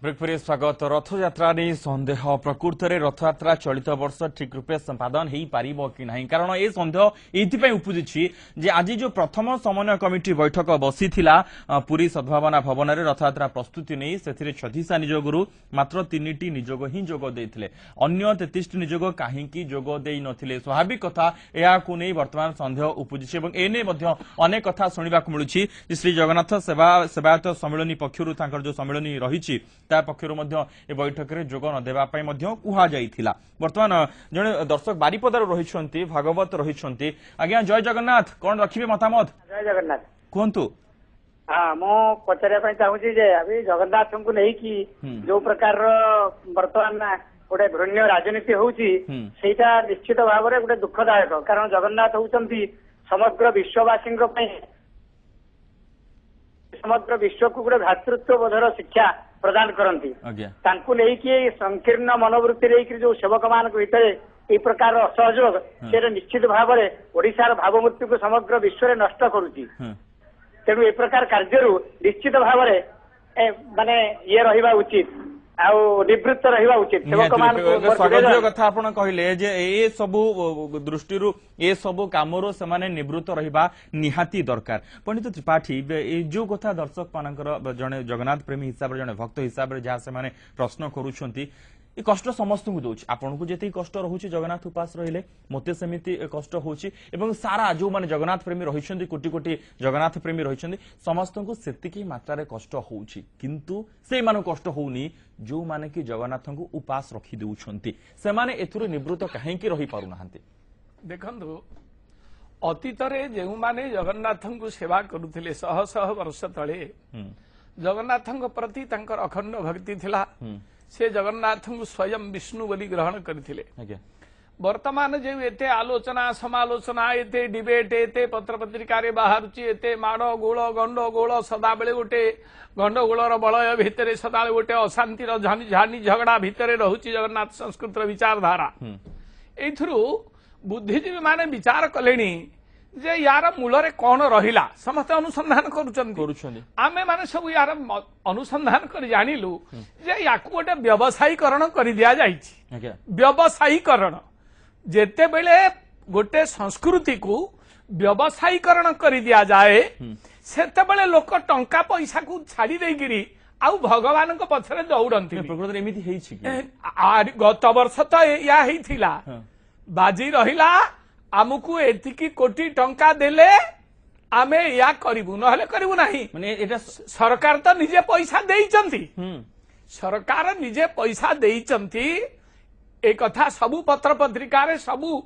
ब्रेकफरी स्वागत रथयात्रा नहीं सन्देह प्रकृत में रथयात्रा चलित वर्ष ठीक रूपे संपादन हो पार कि ना कारण ये सन्देह ये उपजी जे आज जो प्रथम समन्वय कमिटी बैठक बसी पुरी सद्भावना भवन में रथयात्रा प्रस्तुति नहीं से 36 निजोगु मात्र 3टी निजोग ही जोग देते अन्य 33 निजोग कहीं जोग दे नथिले स्वाभाविक कथा या नहीं बर्तमान सन्देह उपजी एने अनेक कथा शुणा मिलूँ श्री जगन्नाथ सेवायत सम्मिलनी पक्षर जो सम्मिलनी रही पक्षर बैठक में जोग न देवाई कहुला बर्तमान जड़े दर्शक बारिपदार रही भागवत रही आज्ञा जय जगन्नाथ कौन रखिए मतामत जय जगन्नाथ कहतु हाँ मु पचारे चाहूँगी अभी जगन्नाथ को लेकिन जो प्रकार बर्तमान गोटे घृण्य राजनीति होउची सेटा निश्चित भाव में गोटे दुखदायक कारण जगन्नाथ होउचंती समग्र विश्ववासी समग्र विश्व को गोटे भातृत्व बोधर शिक्षा प्रदान करती संकीर्ण मनोवृत्ति लेकिन जो सेवक मान भीतर ये प्रकार असहयोग से निश्चित भाव में ओडिशार भावमूर्ति को समग्र विश्व में नष्ट करुच्ची तेणु ए प्रकार कार्य निश्चित भाव में माने ये रहिबा उचित निवृत्त रहिबा उचित सेवक मान कथा आपण कहले जे ए सबु दृष्टि ए सबु कामरो से निवृत्त रहिबा निहाती दरकार पंडित त्रिपाठी जो कथा दर्शक मानकर जने जगन्नाथ प्रेमी हिसाब रे जने भक्त हिसाब रे जहाँ से प्रश्न करूछंती ये कष्ट समस्त को दूची आपन को जेते कष्ट रहुची जगन्नाथ उपास रहिले मते सेमिति कष्ट होची एवं सारा जो माने जगन्नाथ प्रेमी रहिछंती कोटी कोटी जगन्नाथ प्रेमी रहिछंती समस्त को सेतिकी मात्रा रे कष्ट होउची किंतु से माने कष्ट होउनी जो माने कि जगन्नाथ को उपास रखि देउछंती से माने एथुर निवृत्त काहे कि रहि पारु नाहंती देखंतु अतीत रे जेउ माने जगन्नाथ को सेवा करूथिले शह शह वर्ष तळे जगन्नाथ प्रति तांकर अखंड भक्ति थिला से जगन्नाथ को स्वयं विष्णु बोली ग्रहण करथिले वर्तमान जो एते आलोचना समालोचना एते डिबेट एते पत्र पत्रिका रे बाहरुची एते माड़ गोल गंडगोल सदा बेले गोटे गंडगोलर बलय भितर सदा गोटे अशांतिर झानी झगड़ा भितर रहुची जगन्नाथ संस्कृत विचारधारा एथुरु बुद्धिजीवी माने विचार कलेनी जे यार मूल रे कौन रहिला समस्त अनुसंधान करुछंती आमे माने सब यार अनुसंधान कर जानिलु जे याकु गोटे व्यवसायीकरण कर दिया जाइछि व्यवसायीकरण जेते बेले गोटे संस्कृति को व्यवसायीकरण कर दिया जाए सेते बेले लोक टंका पैसा को छाड़ी देगिरी आउ भगवान को पछरे दौड़ंती प्रकृति एमिति हेछि गत वर्ष तो या हेथिला बाजी रहिला आमको एतिकी कोटी टंका देले आमे या करिवु नहले करिवु नाही माने एटा सरकार तो निजे पैसा देइचंती सरकार निजे पैसा देइचंती ए कथा सबु पत्र पत्रिका रे सबु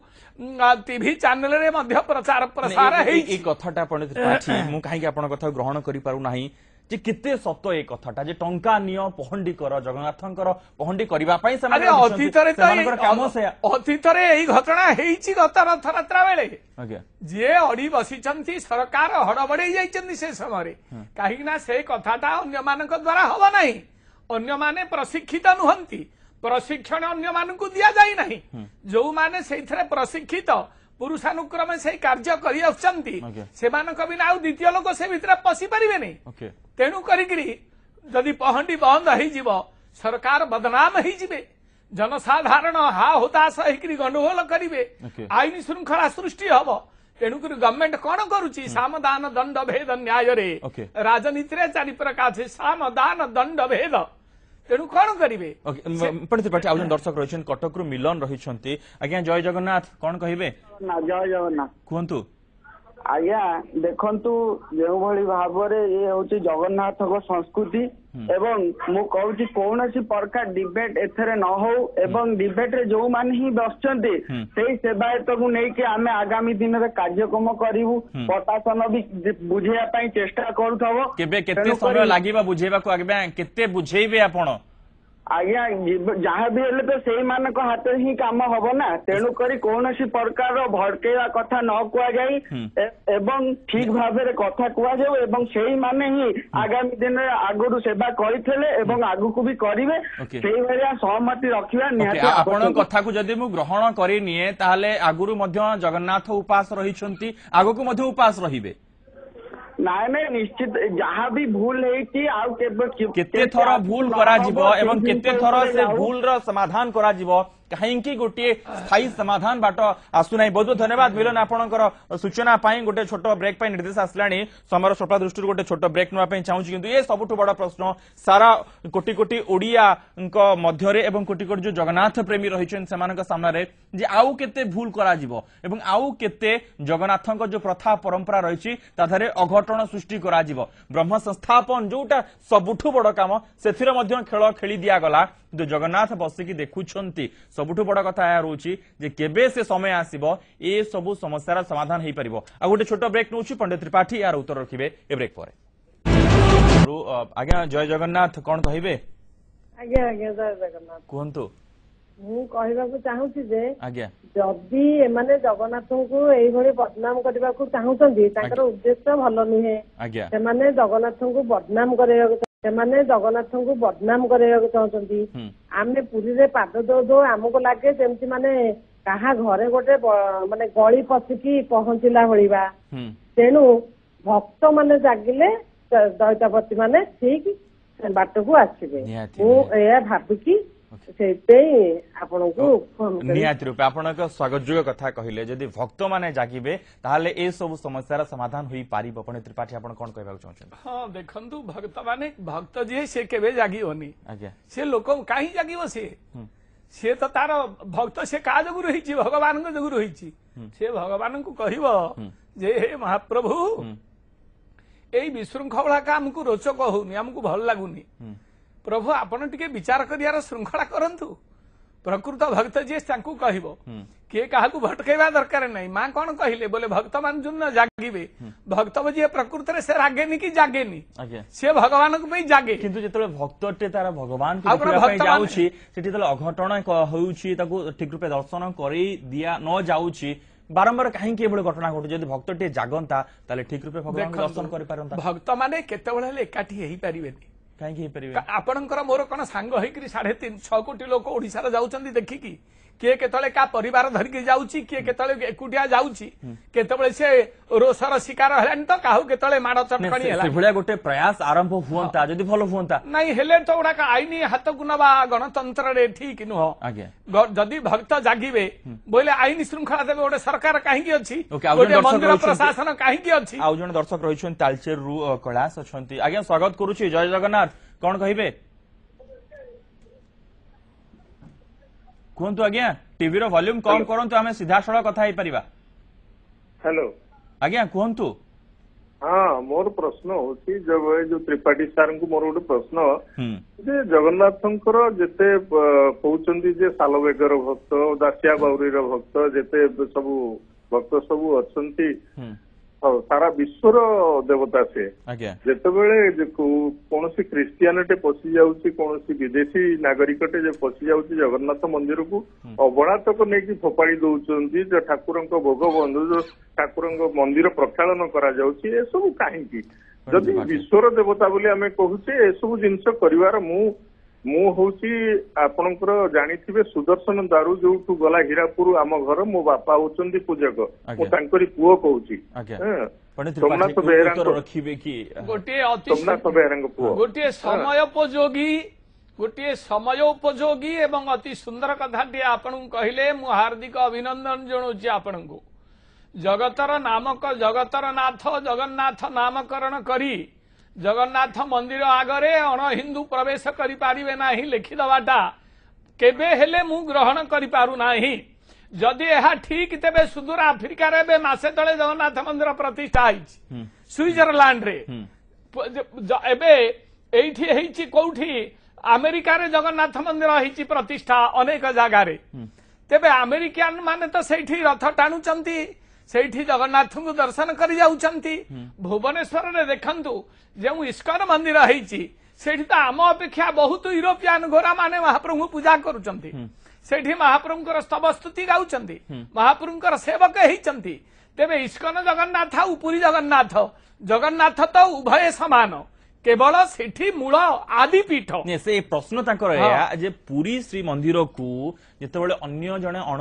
टीवी चैनल रे मध्य प्रचार प्रसार हेइ ए कथाटा पंडित पाठी मु काहे कि आपण कथा ग्रहण करि पारु नाही जे केते सत्य ए कथाटा जे टंका नियो पहंडी कर जगन्नाथंकर पहंडी करिबा पई से माने अतीत रे तो काम से अतीत रे एई घटना हेइची गत रथयात्रा बेले आज्ञा जे अडी बसिचंती सरकार हड़बड़े जाइचंती से समय काहे ना से कथाटा अन्य मानक द्वारा होबा नाही अन्य माने प्रशिक्षित नुहंती प्रशिक्षण अन्य मानकु दिया जाई नाही जो माने सेइथरे प्रशिक्षित पुरुषानुक्रमे से कार्य करि आछंती से मानक बिना आ द्वितीय लोक से भितर पसी परिबे नै तेणु करिकरी जदि पहंडी बंद हो जीव सरकार बदनाम हो जिवे जनसाधारण हा होताश होकरी गंडगोल करेंगे आईन श्रृंखला सृष्टि हम तेणुक गवर्नमेंट कौन करुच्ची साम दान दंड भेद न्याय रे राजनीति रे चारि प्रकार छे साम दान दंड भेद तेणु कौन करेंगे पंडित पाठी आउ दर्शक रही कटक रु मिलन रही आज्ञा जय जगन्नाथ कौन कहिबे जय जगन्नाथ कहतु आज्ञा देखंतु जो भली भाव ये हूँ जगन्नाथ संस्कृति एवं मु कहूँ कौन प्रकार डिबेट एथरे न हो एवं डिबेट रे जो माने ही बसचंती से सेवायत को लेकिन आमे आगामी दिन में कार्यक्रम करिवु प्रशासन भी बुझेया पई चेष्टा करूथबो केबे केते समय लागिबा बुझेबा को आगे केते बुझेइबे आपण आज्ञा जहाँ भी हेले तो से मानक हाथ ही काम हम ना तेणु करी कौन प्रकार भड़केवा कथा न कुआ जाई एवं ठीक भाव में कथा कुआ जाऊ एवं से माने ही आगामी दिन में आगुरु सेवा करथिले एवं आगु को भी करिवे सेही भलिया सहमति रखिबा निहाती आपण कथा को जदि मु ग्रहण करि निए ताले आगुरु मध्य जगन्नाथ उपास रहिछंती आगु को मध्य उपास रहिबे ନାଇଁ ନାଇଁ ନିଶ୍ଚିତ ଯାହା ବି ଭୁଲ ହେଇଛି ଆଉ केते थर भूल करा जिवो एवं केते थर से भूल रो समाधान करा जिवो कहीं गोटे स्थायी समाधान बाट आसुना। बहुत बहुत धन्यवाद मिलन आपणकर सूचना पाई। गोटे छोट ब्रेक पाई निर्देश आसला समर स्वप्न दृष्टि गोटे छोट ब्रेक नापी चाहूँ किंतु ये सबुठ बड़ प्रश्न सारा कोटी कोटी ओडिया मध्य एवं कोटी कोटी जो जगन्नाथ प्रेमी रही सामने जे आउ केते भूल करा जिवो एवं आउ केते जगन्नाथ जो प्रथा परंपरा रही ताधरे अघटन सृष्टि करा जिवो। ब्रह्म संस्थापन जोटा सबुठ बड़ काम से खेल खेली दिया गला किंतु जगन्नाथ बसिकी देखुंट सबुठ बड़ कथा यह रोचे जे केबे से समय आसीबो ए सबु समस्यार समाधान हो पार। आ गोटे छोट ब्रेक नौ पंडित त्रिपाठी यार उत्तर रखिए ए ब्रेक पर। आज्ञा जय जगन्नाथ कौन कहे? आज्ञा आज्ञा जय जगन्नाथ कहतु ମୁଁ କହିବାକୁ ଚାହୁଁଛି ଯେ आज्ञा ଯଦି ଏମାନେ ଜଗନ୍ନାଥଙ୍କୁ ଏଇଭଳି ବଦନାମ କରିବାକୁ ଚାହୁଁଛନ୍ତି ତାଙ୍କର ଉଦ୍ଦେଶ୍ୟ ଭଲ ନୁହେଁ। आज्ञा ସେମାନେ ଜଗନ୍ନାଥଙ୍କୁ ବଦନାମ କରିବାକୁ ଚାହୁଁଛନ୍ତି। ଆମେ ପୁରୀରେ ପାଦ ଦଉ ଦଉ ଆମକୁ ଲାଗେ ଯେମିତି ମାନେ କାହା ଘରେ ଗୋଟେ ମାନେ ଗଳି ପଶିକି ପହଞ୍ଚିଲା ଭଳିବା। ତେଣୁ ଭକ୍ତ ମାନେ ଜାଗିଲେ ଦଇତାପତି ମାନେ ଠିକ ବାଟକୁ ଆସିବେ ମୁଁ ଏହା ଭାବିକି निहाती रूपे आपण स्वागत कथा कहले जदि भक्त माने जागिबे ताहले ए सब समस्यार समाधान होई पारिबो। पंडित त्रिपाठी आपण कोन कहबाक चाहछन? हां देखंतु भक्त माने भक्त जे से केबे जागियोनी आज्ञा से लोक काहे जागिबो से तो तार भक्त से का जगु रहिछि भगवान को जगु रहिछि से भगवान को कहबो जे हे महाप्रभु एई विशृंखला का हमकु रोचक होउनी हमकु भल लागुनी प्रभु आपण टिके विचार करियार श्रृंखला करंतु। प्रकृत भक्त जे तांकु कहबो किए काहाकू भटकेबा दरकार नहीं। मां कौन कहले बोले भक्त मान जुन जागिबे भक्त जे प्रकृत रे से रागेनी कि जागेनी से भगवान को पई जागे किंतु जेतले भक्तटे तार भगवान को देखिबा पई जाउछि सेठी तले अघटन होउछि ताकू ठीक रूपे दर्शन करी दिया न जाउछि बारंबार कहीं के घटना घटू जदि भक्तटे जागंता ताले ठीक रूपे भगवान दर्शन करि पारंता। भक्त माने केते बेले एकाठी हेई परिबेनी आपणकर मोर कौन सांग होकर 3.5-6 कोटी लोक ओडिशा जाउछन्ती देखिकी किए केतले का परिवार धरिकी जाउची किए केतले एकुटिया जाउची केतबेले से रोसर शिकार हलान तो काहू केतले माड़ चटकणी हला भलिया गोटे प्रयास आरंभ हुअंता जदि भलो हुअंता नहीं हेले तो उडा का आईनी हाथ को नबा गणतंत्र रे ठीक नुह। आज्ञा जदि भक्त जागिबे बोले आईनी श्रृंखला देबे गोटे सरकार काहे की अछि गोटे मंदिर प्रशासन काहे की अछि। आउ जण दर्शक रहिछन तालचेर रु कैलाश अछंती। आज्ञा स्वागत करूची जय जगन्नाथ कौन कहिबे कहतु? आज्ञा टीवी रो वॉल्यूम कम करंतु आमे सीधा सळ कथा हे परिबा। हेलो आज्ञा कहतु? हाँ मोर प्रश्न होची जो त्रिपाठी सार को मोर गोटे प्रश्न जे जगन्नाथंकर जेते कहउचंदी जे सालवेगर भक्त दासिया बाउरीर भक्त जेते सबु भक्त सबु अछंती सारा विश्वर देवता से जेतेबेले कौन ख्रिस्टियानिटे पशि जाउची कौन विदेशी नागरिकटे जे पशि जाउची जगन्नाथ मंदिर को अबड़ा तक नहीं फोपाड़ी दउचंती जे ठाकुरंक भोग बंधु जो ठाकुरंक मंदिर प्रक्षालन करा जाउची ए सब काहेकी जदि विश्वर देवता बोली आमे कहूचे ए सब जिंस करिवार मु होची आपनकर जानिथिबे सुदर्शन दारू जोठू गला हीरापुर आम घर मो बापा होचंदी पूजक मो तांकरी पुओ कहूची सोमनाथ बेहरा रखिबे की गोटे अति सोमनाथ बेहरा पुओ गोटे समय उपयोगी एवं अति सुंदर कथाटी आपन कहले मु हार्दिक अभिनंदन जणुची आपनकु जगतर जगतर नाथ जगन्नाथ नामकरण करी जगन्नाथ मंदिर आगरे अण हिंदू प्रवेश करि पारिबे नाही लिखिदवाटा केबे हेले मु ग्रहण करि पारु नाही। जदि एहा ठीक तेबे सुदूर आफ्रिका रे बे मासे तळे जगन्नाथ मंदिर प्रतिष्ठा हिची स्विट्जरलैंड रे एबे एठी हेची कोठी अमेरिका रे जगन्नाथ मंदिर हिची प्रतिष्ठा अनेक जगह रे तेबे अमेरिकन माने तो सेठी रथ टाणुचंती सेठी जगन्नाथ को दर्शन करि जाउचंती। भुवनेश्वर रे देखंतु जो इस्कन मंदिर होती सेठी तो आम अपेक्षा बहुत यूरोपियन घोड़ा माने महाप्रभु पूजा करुचंती सेठी महाप्रभुंकर स्तव स्तुति गाउचंती महाप्रभुंकर सेवक होइचंती। तेबे इस्कन जगन्नाथ उपरी जगन्नाथ तो उभय समान केवल सेठी मूल आदि पीठ से प्रश्न तांकर एया जे पुरी श्री मंदिर को जेतेबेले अन्य जने अण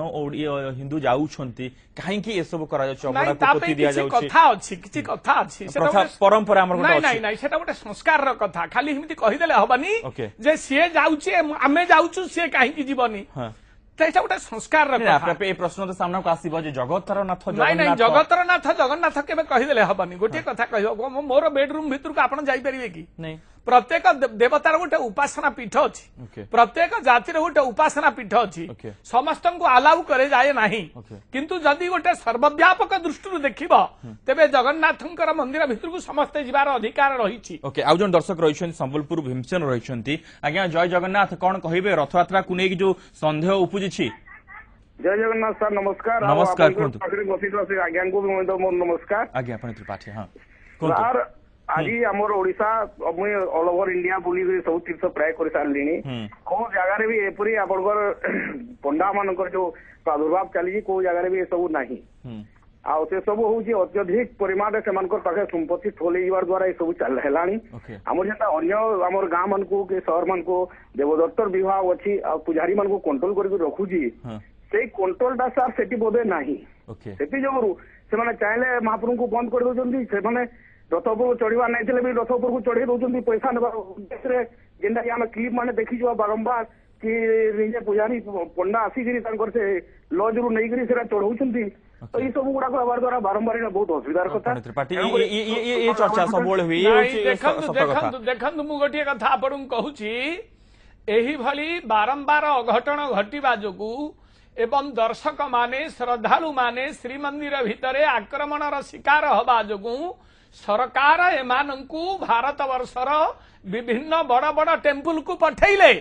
हिंदू जाउछंती काहे कि ए सब करा जाउछ अबडा को पोती दिया जाउछ कथा अछि किछि कथा अछि परंपरा हमर नहीं नहीं नहीं सेटा गोटे संस्कार रो कथा खाली हिमिति कहि देले हबनी जे सिए जाउछे आमे जाउछु सिए काहे कि जीवनी तेटा गोटे संस्कार रो कथा ए प्रश्न तो सामने को आसीबो जे जगतर नाथ नहीं नहीं जगतर नाथ जगन्नाथ केबे कहि देले हबनी गोटे कथा कहियो मोर बेडरूम भितर को आपण जाई परिबे कि नहीं प्रत्येक देवतार गोटे उपासना पीठ अच्छी प्रत्येक जातिर गोटे उपासना पीठ अच्छी समस्त को अलाउ करे जाए नहीं किंतु जदि गोटे सर्वव्यापक दृष्टि देखिबो तेबे जगन्नाथंकर मंदिर भितर को समस्ते जिबार अधिकार रही ओके आउ जन दर्शक रही संबलपुर भीमसेन रही आज्ञा जय जगन्नाथ कौन कहिबे रथयात्रा को नहीं जो संदेह उपजी जय जगन्नाथ सर नमस्कार नमस्कार आज्ञा को नमस्कार आज्ञा त्रिपाठी हाँ सर आज आमर ओडिशा मुई ऑल ओवर इंडिया बुली सब तीर्थ प्राय कर सारे कौ जगार भी एपरी आपंकर पंडा मान जो प्रादुर्भाव चली कौ जगार भी सब नहीं आउ से सब हूँ अत्यधिक परिमाण से पाखे संपत्ति ठोल द्वारा ये सब चल है आम जेटा अन्य आम गाँ मान को सहर मान को देवदत्तर विभाग अच्छी पूजारी मान को कंट्रोल करके रखुची से कंट्रोलटा सार से बोधे ना से जो से चाहे महाप्रभु को बंद कर दौरान रथपुर चढ़ा नहीं भी रथपुर को चढ़े दौरान पैसा ने जेनटा आम क्लिप मैंने देखी बारंबार कि निजे पुजारी पंडा आसिक से लज रु नहीं चढ़ाऊँ तो ये सब गुड़ाक हबार द्वारा बारंबार बहुत असुविधार कथा देखु मु गोटे कथा आपन कहूची एही भली बारंबार अघटन घटिबा जोगु एवं दर्शक माने श्रद्धालु माने श्रीमंदिर भितरे आक्रमणर शिकार हबा जोगु सरकार एमानंकु भारत वर्षर विभिन्न बड़ बड़ टेम्पल को पठेले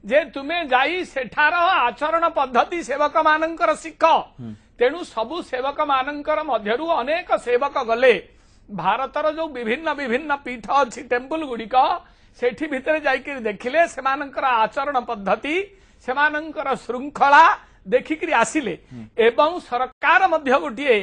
जे तुमे जाई सेठार आचरण पद्धति सेवक मानकर शिख तेणु सबु सेवक मानकर मध्यरु अनेक सेवक गले भारतर जो विभिन्न विभिन्न पीठ अच्छी टेम्पल गुड़िक सेठी भितर जाइकिर देखिले सेमानकर आचरण पद्धति सेमानकर श्रृंखला देखिकिरी आसिले एवं सरकार मध्य गोटे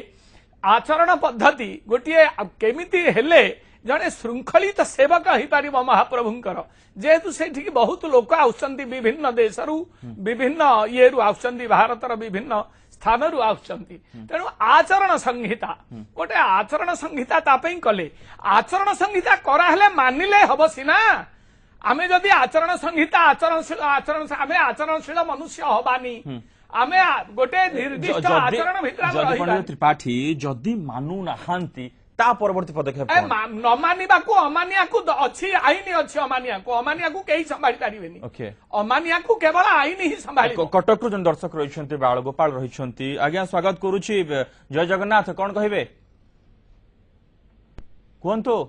आचरण पद्धति गोटे केमिति हेले जड़े श्रृंखलित सेवक हो पार महाप्रभुंकर जेहेतु से बहुत लोक आउछंती विभिन्न देशरू विभिन्न ये आउछंती भारतर विभिन्न स्थान रु आउछंती तेणु आचरण संहिता गोटे आचरण संहिता तापई कले आचरण संहिता कराहेले मानिले हब सिना आमे जदि आचरण संहिता आमे आचरणशील मनुष्य हबानी आमे गोटे निर्दिष्ट आचरण भितर त्रिपाठी जदि मानु नाहांती ता परवर्ती पदक्षेप न मानिबा को अमानिया को अच्छी आईन अच्छी अमानिया को कहीं संभाली पारिबेनी अमानिया को केवल आईन ही संभाली कटक जन दर्शक रही बाल गोपाल रही आज्ञा स्वागत करुछि जय जगन्नाथ कौन कहिबे कहतु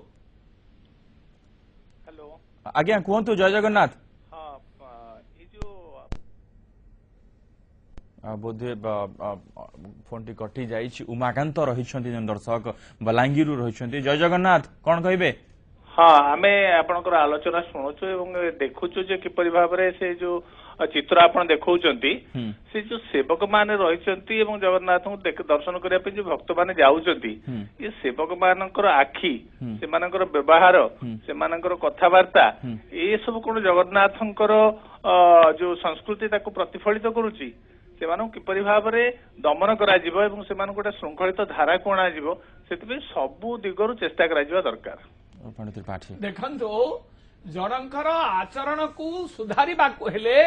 हेलो आज्ञा कहतु जय जगन्नाथ बोधे फोन टी कटि जाई उमाकांत रही दर्शक बलांगीर रही जय जगन्नाथ कौन कहिबे हाँ आमे आपनकर आलोचना शुणुचु एवं देखुचु जे किपरि भाबरे से जो चित्र आपण देखौचंती से जो सेवक माने रहिचंती एवं जगन्नाथ को दर्शन करिया पे जो भक्त माने जाउचंती ये सेवक मानकर आखी से मानकर व्यवहार से मानकर कथावार्ता ये सब कोन जगन्नाथंकर जो संस्कृति ताको प्रतिफलित करूची से किपरि भाबरे दमन करा जिवो एवं से गोटे श्रृंखलित धारा को अणा जिवो सेतिबे सबु दिगरु चेष्टा करा जिवा दरकार देखंतु जनकर आचरण को सुधारिबा को हेले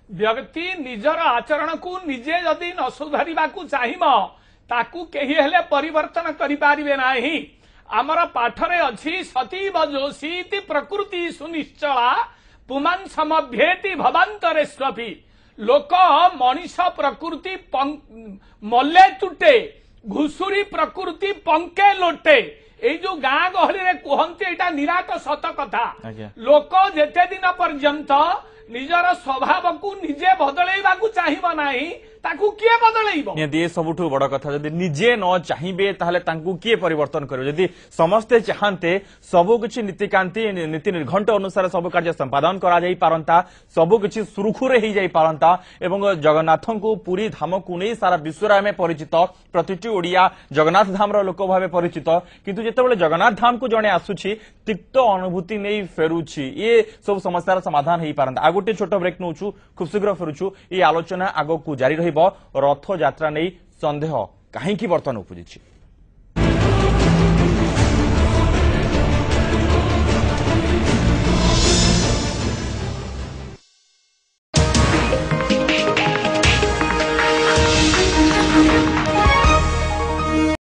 व्यक्ति निजर आचरण को निजे जदि न सुधारिबा को चाहिबो ताकू केही हेले परिवर्तन करि पारिबे नाही आमर पाठरे अछि सतीव जोशीति प्रकृति सुनिश्चला पुमान समभ्येति भवांतरेष्वपि लोक मनीष प्रकृति मल्ले तुटे घुसुरी प्रकृति पंके लोटे ये जो गाँ गहली रे कहते एटा निराट सत कथा लोक जेते दिन पर्यंत निजर स्वभाव को निजे बदलैबा को चाहिबो नाही ताकू किए बदलैब निहाती ए सबुठु बड़ कथा जदि निजे न चाहिए ताहले तांकु किए परिवर्तन करियो जदि समस्ते चाहते सबु किछि नीतिकांति नीति निर्घंट अनुसार सब कार्य संपादन करा जाई पारंता सबु किछि सुरुखुरे ही जाई पारंता एवं जगन्नाथଙ୍କୁ पुरी धाम को नहीं सारा विश्व में परिचित प्रतिटी ओडिया जगन्नाथ धाम रो लोक भाबे परिचित किंतु जेतेबेले जगन्नाथ धाम को जणे आसुछि तिक्त अनुभूति नहीं फेरुछि ये सब समस्यार समाधान हेई पारंता आ गोटे छोट ब्रेक नउछु खूब शीघ्र फेरुछु ये आलोचना आगो को जारी रहिबो रथ यात्रा नहीं संदेह काहेकि बर्तन उपजिछि।